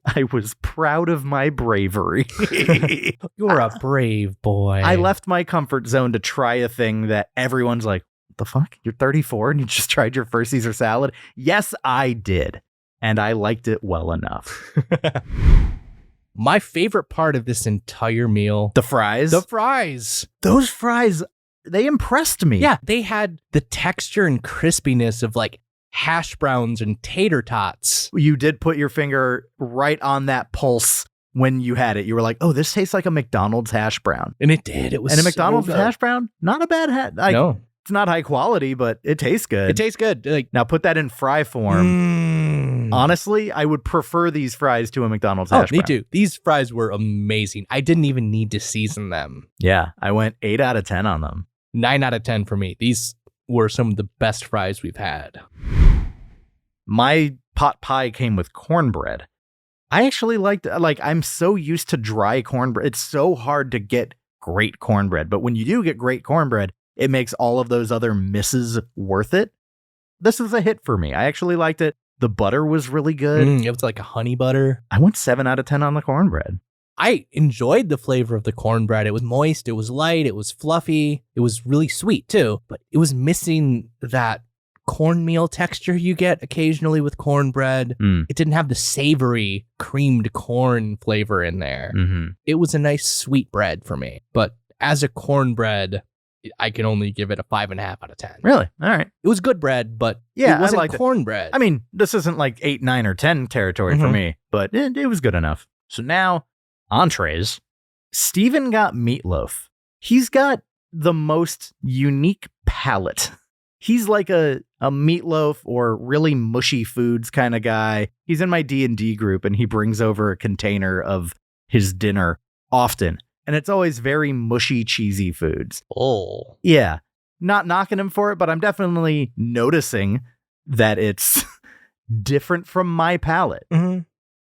I was proud of my bravery. You're a brave boy. I left my comfort zone to try a thing that everyone's like, what the fuck? You're 34 and you just tried your first Caesar salad? Yes, I did. And I liked it well enough. My favorite part of this entire meal. The fries? The fries. Those fries, they impressed me. Yeah, they had the texture and crispiness of like hash browns and tater tots. You did put your finger right on that pulse when you had it. You were like, oh, this tastes like a McDonald's hash brown. And it did. It was and a McDonald's so good. hash brown, not a bad no. It's not high quality, but it tastes good. It tastes good. Like, now put that in fry form. Honestly, I would prefer these fries to a McDonald's hash brown. Me too. These fries were amazing. I didn't even need to season them. Yeah, I went 8 out of 10 on them. 9 out of 10 for me. These were some of the best fries we've had. My pot pie came with cornbread. I actually liked, I'm so used to dry cornbread. It's so hard to get great cornbread. But when you do get great cornbread, it makes all of those other misses worth it. This is a hit for me. I actually liked it. The butter was really good. It was like a honey butter. I went 7 out of 10 on the cornbread. I enjoyed the flavor of the cornbread. It was moist. It was light. It was fluffy. It was really sweet too, but it was missing that cornmeal texture you get occasionally with cornbread. It didn't have the savory creamed corn flavor in there. It was a nice sweet bread for me, but as a cornbread, I can only give it a 5.5 out of 10. Really? All right. It was good bread, but yeah, it wasn't I liked cornbread. I mean, this isn't like 8, 9, or 10 territory for me, but it was good enough. So now, entrees. Steven got meatloaf. He's got the most unique palate. He's like a meatloaf or really mushy foods kind of guy. He's in my D&D group, and he brings over a container of his dinner often. And it's always very mushy, cheesy foods. Oh. Yeah. Not knocking him for it, but I'm definitely noticing that it's different from my palate.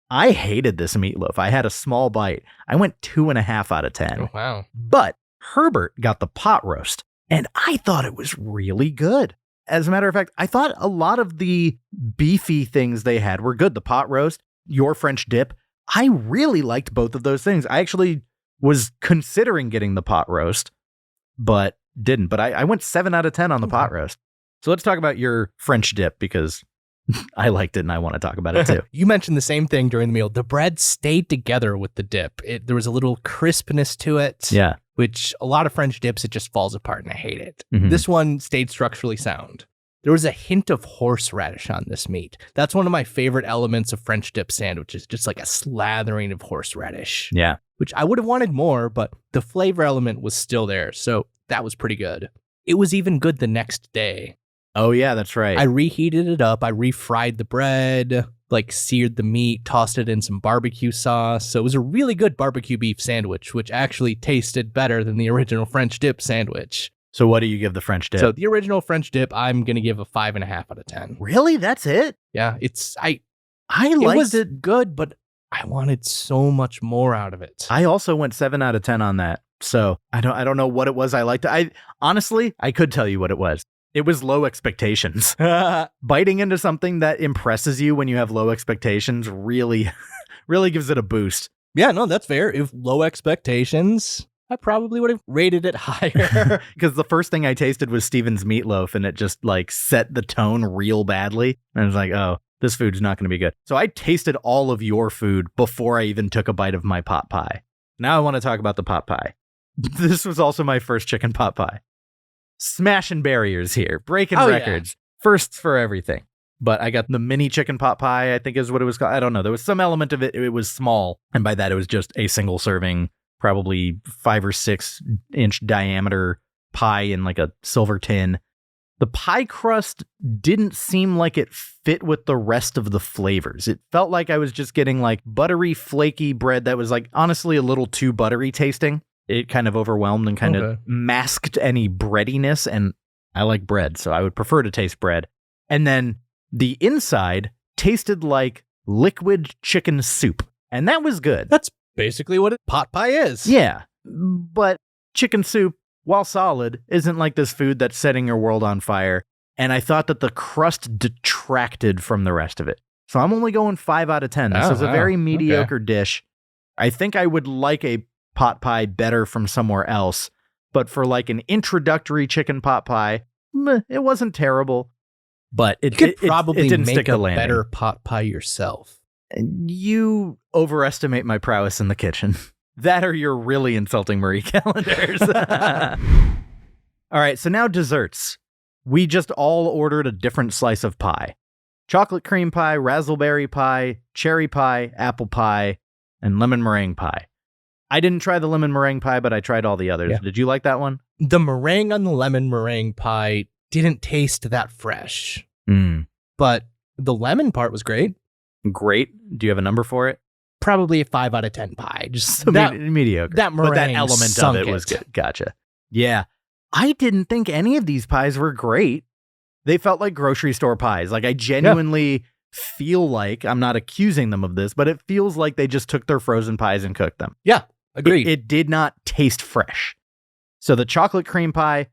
I hated this meatloaf. I had a small bite. I went 2.5 out of 10. Oh, wow. But Herbert got the pot roast, and I thought it was really good. As a matter of fact, I thought a lot of the beefy things they had were good. The pot roast, your French dip. I really liked both of those things. I actually was considering getting the pot roast, but didn't. But I went 7 out of 10 on the pot roast. So let's talk about your French dip, because I liked it and I want to talk about it too. You mentioned the same thing during the meal. The bread stayed together with the dip. There was a little crispness to it. Yeah. Which a lot of French dips, it just falls apart and I hate it. This one stayed structurally sound. There was a hint of horseradish on this meat. That's one of my favorite elements of French dip sandwiches, just like a slathering of horseradish. Yeah. Which I would have wanted more, but the flavor element was still there. So that was pretty good. It was even good the next day. Oh, yeah, that's right. I reheated it up. I refried the bread, like seared the meat, tossed it in some barbecue sauce. So it was a really good barbecue beef sandwich, which actually tasted better than the original French dip sandwich. So what do you give the French dip? So the original French dip, I'm going to give a 5.5 out of 10. Really? That's it? Yeah, I it liked was it. good, but I wanted so much more out of it. I also went 7 out of 10 on that. So I don't know what it was I liked. Honestly, I could tell you what it was. It was low expectations. Biting into something that impresses you when you have low expectations really, really gives it a boost. Yeah, no, that's fair. If low expectations, I probably would have rated it higher. Because the first thing I tasted was Steven's meatloaf, and it just like set the tone real badly. And I was like, oh, this food's not going to be good. So I tasted all of your food before I even took a bite of my pot pie. Now I want to talk about the pot pie. This was also my first chicken pot pie. Smashing barriers here, breaking records, firsts for everything. But I got the mini chicken pot pie, I think is what it was called. I don't know. There was some element of it. It was small. And by that, it was just a single serving, probably 5 or 6 inch diameter pie in like a silver tin. The pie crust didn't seem like it fit with the rest of the flavors. It felt like I was just getting like buttery, flaky bread that was like honestly a little too buttery tasting. It kind of overwhelmed and kind of masked any breadiness. And I like bread, so I would prefer to taste bread. And then the inside tasted like liquid chicken soup. And that was good. That's basically what a pot pie is. Yeah. But chicken soup, while solid, isn't like this food that's setting your world on fire. And I thought that the crust detracted from the rest of it. So I'm only going 5 out of 10. This is a very mediocre dish. I think I would like a pot pie better from somewhere else. But for like an introductory chicken pot pie, it wasn't terrible. But it could probably it didn't make stick the a landing. better pot pie yourself. You overestimate my prowess in the kitchen. That or you're really insulting Marie Callender's. All right, so now desserts. We just all ordered a different slice of pie. Chocolate cream pie, raspberry pie, cherry pie, apple pie, and lemon meringue pie. I didn't try the lemon meringue pie, but I tried all the others. Yeah. Did you like that one? The meringue on the lemon meringue pie didn't taste that fresh. But the lemon part was great. Great. Do you have a number for it? Probably a 5 out of 10 pie. Just so mediocre. That meringue, but that element of it was good. Gotcha. Yeah. I didn't think any of these pies were great. They felt like grocery store pies. Like I genuinely feel like, I'm not accusing them of this, but it feels like they just took their frozen pies and cooked them. Yeah, agreed. It did not taste fresh. So the chocolate cream pie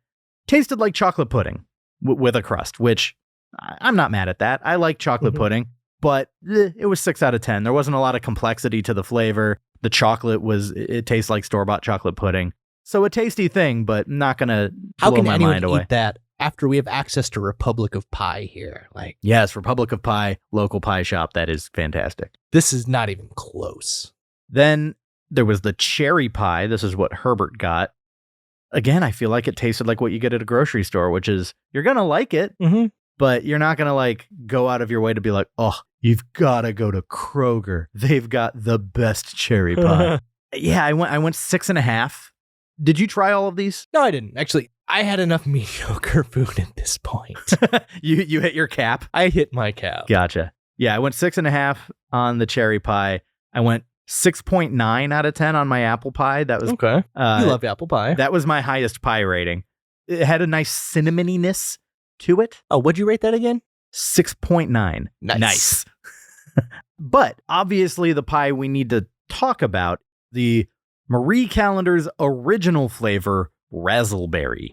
tasted like chocolate pudding with a crust, which I'm not mad at that. I like chocolate pudding, but it was 6 out of 10. There wasn't a lot of complexity to the flavor. The chocolate it tastes like store-bought chocolate pudding. So a tasty thing, but not going to blow my mind away. How can anyone eat that after we have access to Republic of Pie here? Like, yes, Republic of Pie, local pie shop. That is fantastic. This is not even close. Then there was the cherry pie. This is what Herbert got. Again, I feel like it tasted like what you get at a grocery store, which is you're going to like it, but you're not going to like go out of your way to be like, oh, you've got to go to Kroger. They've got the best cherry pie. Yeah, I went 6.5. Did you try all of these? No, I didn't. Actually, I had enough mediocre food at this point. You hit your cap? I hit my cap. Gotcha. Yeah, I went 6.5 on the cherry pie. I went 6.9 out of 10 on my apple pie. That was okay. You love apple pie. That was my highest pie rating. It had a nice cinnamoniness to it. Oh, what'd you rate that again? 6.9. Nice. But obviously the pie we need to talk about, the Marie Callender's original flavor, razzleberry.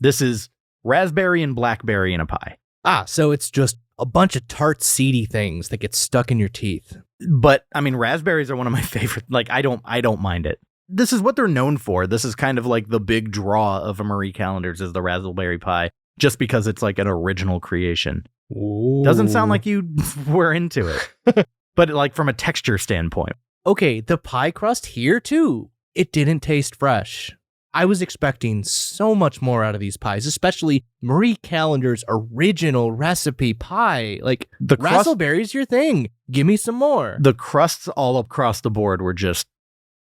This is raspberry and blackberry in a pie. Ah, so it's just a bunch of tart, seedy things that get stuck in your teeth. But I mean, raspberries are one of my favorite. Like, I don't mind it. This is what they're known for. This is kind of like the big draw of a Marie Callender's is the raspberry pie, just because it's like an original creation. Ooh. Doesn't sound like you were into it, but like from a texture standpoint. Okay, the pie crust here too, it didn't taste fresh. I was expecting so much more out of these pies, especially Marie Callender's original recipe pie. Like, the raspberry's your thing. Give me some more. The crusts all across the board were just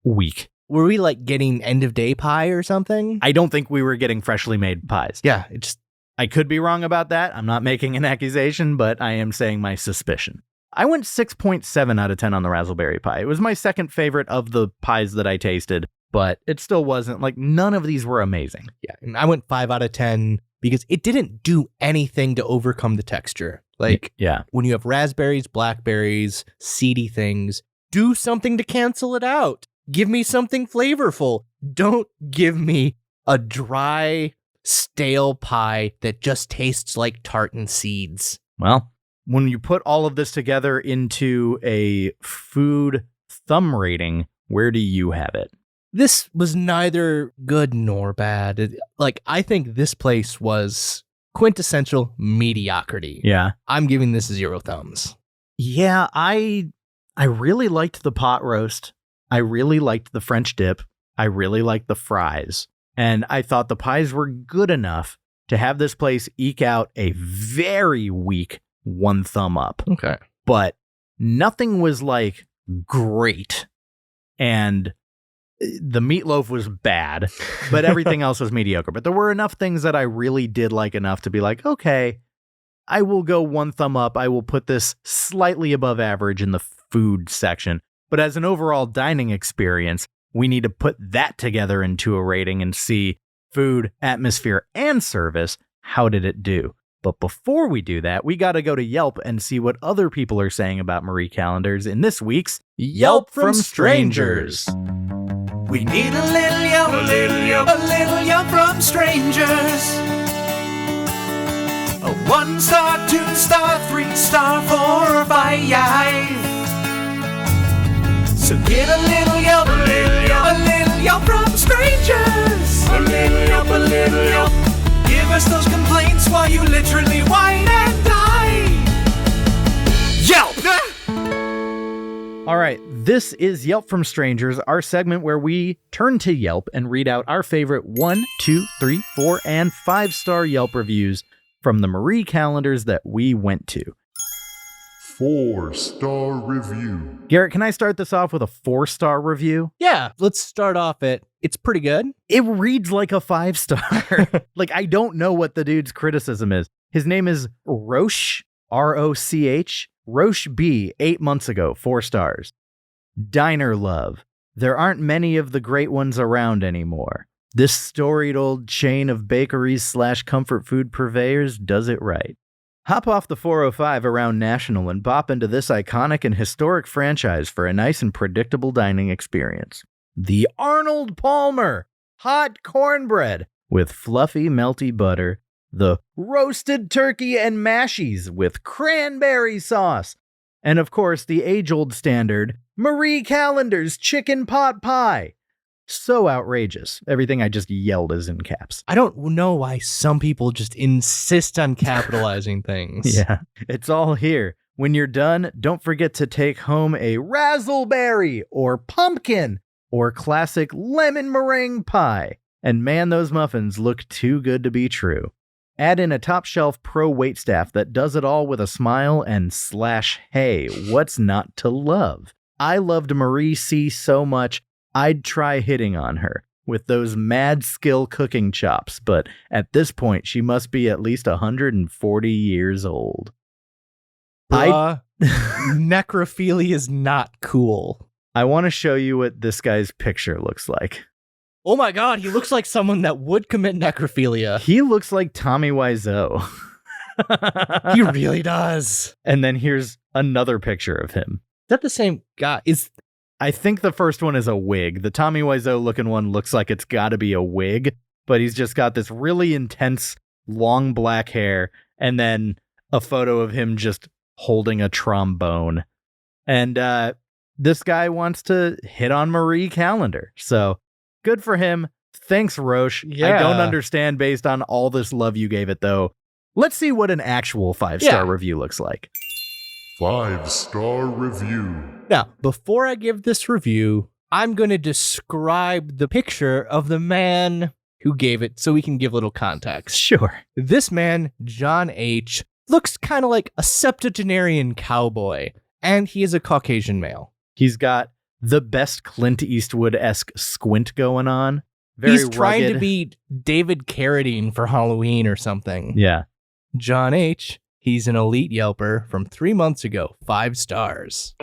weak. Were we like getting end of day pie or something? I don't think we were getting freshly made pies. Yeah, I could be wrong about that. I'm not making an accusation, but I am saying my suspicion. I went 6.7 out of 10 on the raspberry pie. It was my second favorite of the pies that I tasted, but it still wasn't like none of these were amazing. Yeah, and I went 5 out of 10 because it didn't do anything to overcome the texture. Like, when you have raspberries, blackberries, seedy things, do something to cancel it out. Give me something flavorful. Don't give me a dry, stale pie that just tastes like tartan seeds. Well, when you put all of this together into a food thumb rating, where do you have it? This was neither good nor bad. I think this place was quintessential mediocrity. Yeah. I'm giving this 0 thumbs. Yeah, I really liked the pot roast. I really liked the French dip. I really liked the fries. And I thought the pies were good enough to have this place eke out a very weak 1 thumb up. Okay. But nothing was like great. And the meatloaf was bad, but everything else was mediocre. But there were enough things that I really did like enough to be like, okay, I will go 1 thumb up. I will put this slightly above average in the food section. But as an overall dining experience, we need to put that together into a rating and see food, atmosphere, and service. How did it do? But before we do that, we got to go to Yelp and see what other people are saying about Marie Callender's in this week's Yelp from Strangers. We need a little Yelp, a little Yelp from strangers. A 1-star, 2-star, 3-star, 4 or 5. So get a little Yelp, a little Yelp from strangers. A little Yelp. Give us those complaints while you literally whine and die. Yelp! All right, this is Yelp from Strangers, our segment where we turn to Yelp and read out our favorite 1, 2, 3, 4, and 5-star Yelp reviews from the Marie Callenders that we went to. 4-star review. Garrett, can I start this off with a 4-star review? Yeah, let's start off at it's pretty good. It reads like a 5-star. Like, I don't know what the dude's criticism is. His name is Roche, R-O-C-H. Roche B, 8 months ago, 4 stars. Diner love. There aren't many of the great ones around anymore. This storied old chain of bakeries / comfort food purveyors does it right. Hop off the 405 around National and bop into this iconic and historic franchise for a nice and predictable dining experience. The Arnold Palmer hot cornbread with fluffy melty butter, the roasted turkey and mashies with cranberry sauce, and of course the age-old standard Marie Callender's chicken pot pie. So outrageous. Everything I just yelled is in caps. I don't know why some people just insist on capitalizing things. Yeah, it's all here. When you're done, don't forget to take home a razzleberry or pumpkin or classic lemon meringue pie. And man, those muffins look too good to be true. Add in a top-shelf pro waitstaff that does it all with a smile and / hey, what's not to love? I loved Marie C so much, I'd try hitting on her with those mad skill cooking chops, but at this point, she must be at least 140 years old. Necrophilia is not cool. I want to show you what this guy's picture looks like. Oh my god, he looks like someone that would commit necrophilia. He looks like Tommy Wiseau. He really does. And then here's another picture of him. Is that the same guy? I think the first one is a wig. The Tommy Wiseau looking one looks like it's got to be a wig, but he's just got this really intense long black hair and then a photo of him just holding a trombone. And this guy wants to hit on Marie Callender. So good for him. Thanks, Roche. Yeah. I don't understand based on all this love you gave it, though. Let's see what an actual 5-star review looks like. 5-star review. Now, before I give this review, I'm going to describe the picture of the man who gave it so we can give a little context. Sure. This man, John H., looks kind of like a septagenarian cowboy, and he is a Caucasian male. He's got the best Clint Eastwood-esque squint going on. He's trying to be David Carradine for Halloween or something. Yeah. John H., he's an elite Yelper from 3 months ago, 5 stars.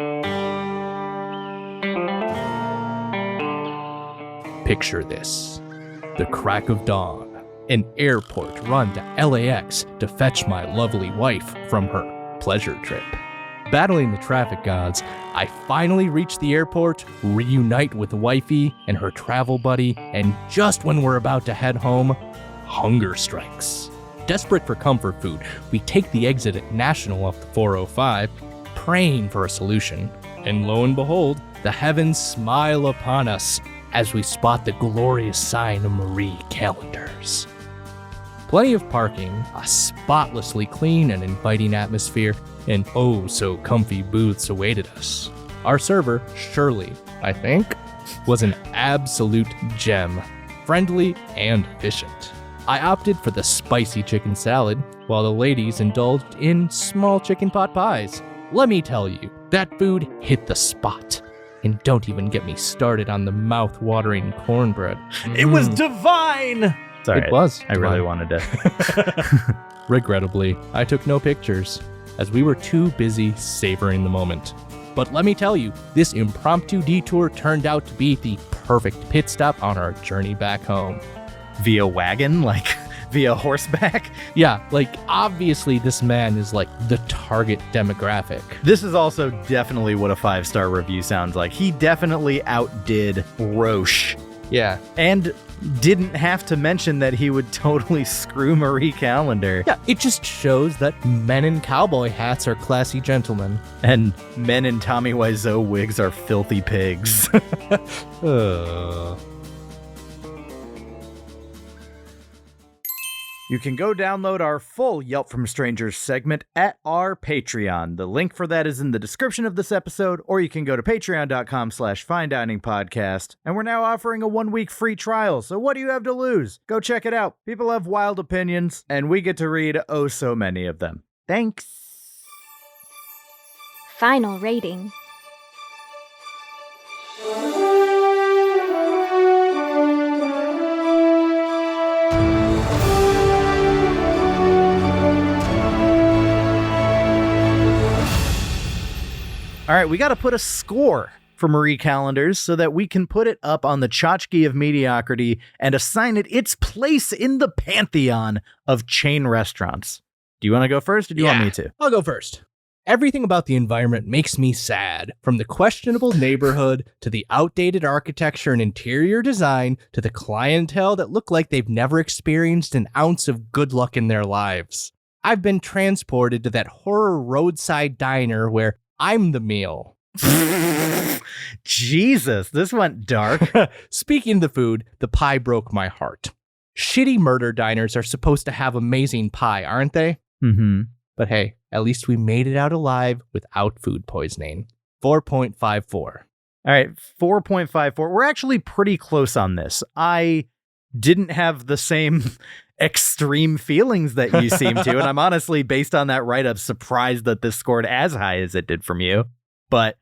Picture this. The crack of dawn. An airport run to LAX to fetch my lovely wife from her pleasure trip. Battling the traffic gods, I finally reach the airport, reunite with wifey and her travel buddy, and just when we're about to head home, hunger strikes. Desperate for comfort food, we take the exit at National off the 405, praying for a solution. And lo and behold, the heavens smile upon us as we spot the glorious sign of Marie Callender's. Plenty of parking, a spotlessly clean and inviting atmosphere, and oh so comfy booths awaited us. Our server, Shirley, I think, was an absolute gem, friendly and efficient. I opted for the spicy chicken salad, while the ladies indulged in small chicken pot pies. Let me tell you, that food hit the spot. And don't even get me started on the mouth-watering cornbread. It was divine! Sorry, It was I really divine. wanted to. Regrettably, I took no pictures, as we were too busy savoring the moment. But let me tell you, this impromptu detour turned out to be the perfect pit stop on our journey back home. Via wagon? Like, via horseback? Yeah, like, obviously this man is like the target demographic. This is also definitely what a 5-star review sounds like. He definitely outdid Roche. Yeah. And didn't have to mention that he would totally screw Marie Callender. Yeah, it just shows that men in cowboy hats are classy gentlemen. And men in Tommy Wiseau wigs are filthy pigs. You can go download our full Yelp from Strangers segment at our Patreon. The link for that is in the description of this episode, or you can go to patreon.com/finediningpodcast. And we're now offering a 1-week free trial, so what do you have to lose? Go check it out. People have wild opinions, and we get to read oh so many of them. Thanks. Final rating. All right, we got to put a score for Marie Callender's so that we can put it up on the tchotchke of mediocrity and assign it its place in the pantheon of chain restaurants. Do you want to go first, or do you want me to? I'll go first. Everything about the environment makes me sad, from the questionable neighborhood to the outdated architecture and interior design to the clientele that look like they've never experienced an ounce of good luck in their lives. I've been transported to that horror roadside diner where I'm the meal. Jesus, this went dark. Speaking of the food, the pie broke my heart. Shitty murder diners are supposed to have amazing pie, aren't they? Mm-hmm. But hey, at least we made it out alive without food poisoning. 4.54. All right, 4.54. We're actually pretty close on this. I didn't have the same extreme feelings that you seem to, and I'm honestly, based on that write-up, surprised that this scored as high as it did from you. But,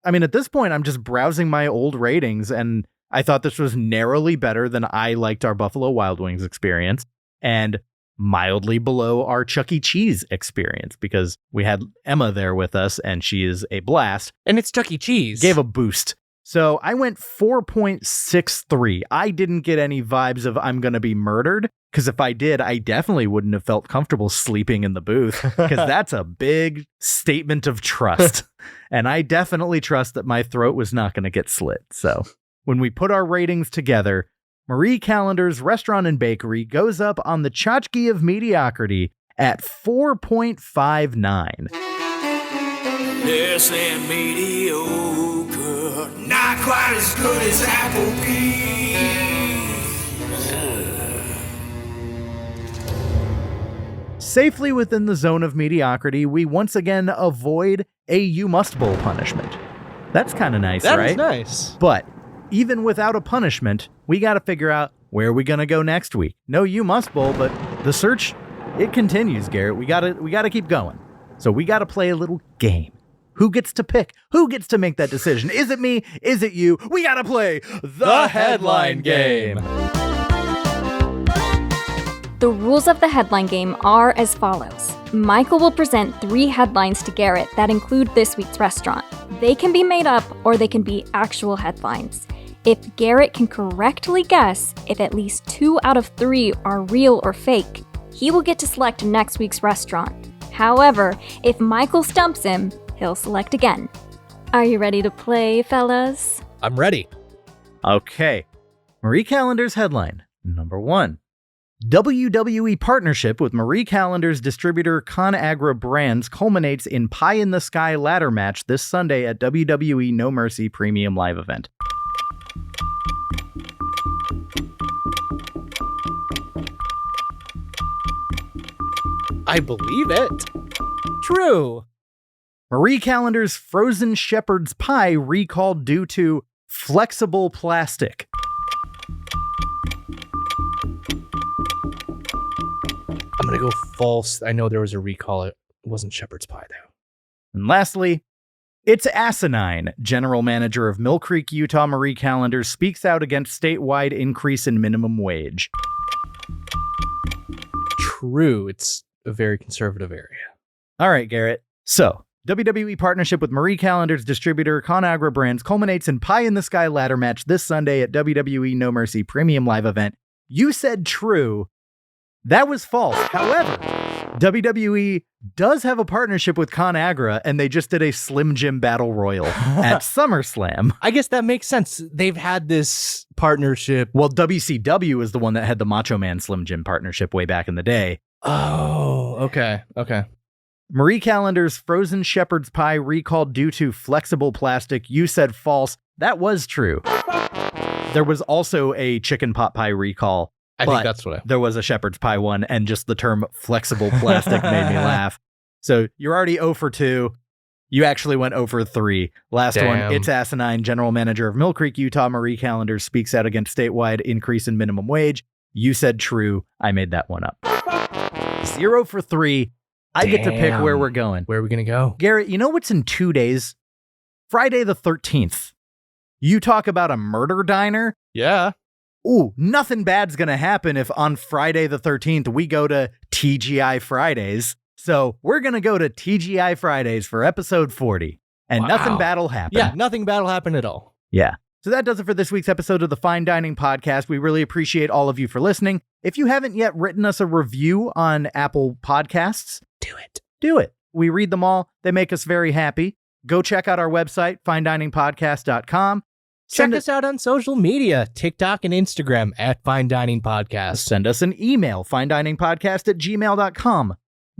I mean, at this point, I'm just browsing my old ratings, and I thought this was narrowly better than I liked our Buffalo Wild Wings experience, and mildly below our Chuck E. Cheese experience, because we had Emma there with us, and she is a blast. And it's Chuck E. Cheese. Gave a boost. So I went 4.63. I didn't get any vibes of I'm going to be murdered, because if I did, I definitely wouldn't have felt comfortable sleeping in the booth, because that's a big statement of trust. And I definitely trust that my throat was not going to get slit. So when we put our ratings together, Marie Callender's Restaurant and Bakery goes up on the tchotchke of mediocrity at 4.59. Less than mediocre, not quite as good as Applebee's. Safely within the zone of mediocrity, we once again avoid a You Must Bowl punishment. That's kind of nice, right? That's nice. But even without a punishment, we got to figure out where we're going to go next week. No You Must Bowl, but the search, it continues, Garrett. We got to keep going. So we got to play a little game. Who gets to pick? Who gets to make that decision? Is it me? Is it you? We got to play the headline game. The rules of the headline game are as follows. Michael will present 3 headlines to Garrett that include this week's restaurant. They can be made up or they can be actual headlines. If Garrett can correctly guess if at least 2 out of 3 are real or fake, he will get to select next week's restaurant. However, if Michael stumps him, he'll select again. Are you ready to play, fellas? I'm ready. Okay. Marie Callender's headline, number 1. WWE partnership with Marie Callender's distributor ConAgra Brands culminates in pie-in-the-sky ladder match this Sunday at WWE No Mercy Premium Live event. I believe it. True. Marie Callender's frozen shepherd's pie recalled due to flexible plastic. I'm going to go false. I know there was a recall. It wasn't shepherd's pie, though. And lastly, it's asinine. General manager of Mill Creek, Utah, Marie Callender, speaks out against statewide increase in minimum wage. True. It's a very conservative area. All right, Garrett. So, WWE partnership with Marie Callender's distributor ConAgra Brands culminates in Pie in the Sky ladder match this Sunday at WWE No Mercy Premium Live event. You said true. That was false. However, WWE does have a partnership with ConAgra, and they just did a Slim Jim Battle Royal at SummerSlam. I guess that makes sense. They've had this partnership. Well, WCW is the one that had the Macho Man Slim Jim partnership way back in the day. Oh, okay. Marie Callender's frozen shepherd's pie recalled due to flexible plastic. You said false. That was true. There was also a chicken pot pie recall. I think that's what there was a shepherd's pie one, and just the term flexible plastic made me laugh. So you're already 0 for 2. You actually went 0 for 3. Last one, it's asinine. General manager of Mill Creek, Utah, Marie Callender speaks out against statewide increase in minimum wage. You said true. I made that one up. 0 for 3. I get to pick where we're going. Where are we going to go? Garrett, you know what's in 2 days? Friday the 13th. You talk about a murder diner? Yeah. Ooh, nothing bad's going to happen if on Friday the 13th we go to TGI Fridays. So we're going to go to TGI Fridays for episode 40. And nothing bad will happen. Yeah, nothing bad will happen at all. Yeah. So that does it for this week's episode of the Fine Dining Podcast. We really appreciate all of you for listening. If you haven't yet written us a review on Apple Podcasts, do it. We read them all. They make us very happy. Go check out our website, finediningpodcast.com. Check us out on social media, TikTok and Instagram at Fine Dining Podcast. Send us an email, finediningpodcast@gmail.com.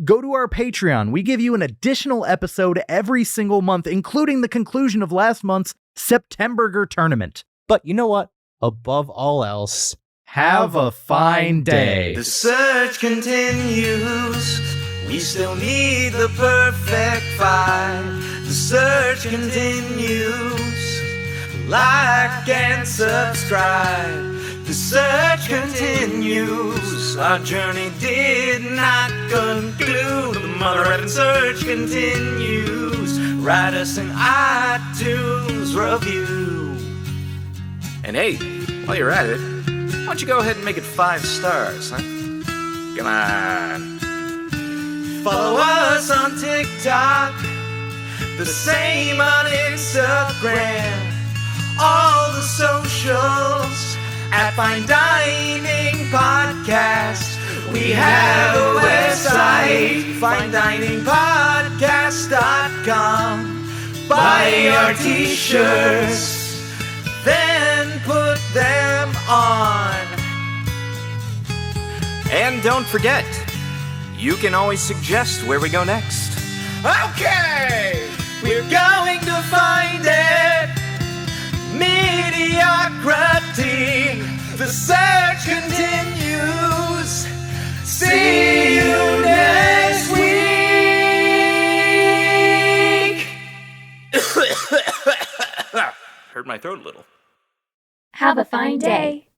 Go to our Patreon. We give you an additional episode every single month, including the conclusion of last month's Septemburger tournament. But you know what? Above all else, have a fine day. The search continues. We still need the perfect five. The search continues. Like and subscribe. The search continues. Our journey did not conclude. The mother effing search continues. Write us an iTunes review. And hey, while you're at it, why don't you go ahead and make it 5 stars, huh? Come on. Follow us on TikTok. The same on Instagram. All the socials at Fine Dining Podcast. We have a website, finediningpodcast.com. Buy our t-shirts, then put them on. And don't forget, you can always suggest where we go next. Okay, we're going to find it. Mediocrity, the search continues. See you next week. Hurt my throat a little. Have a fine day.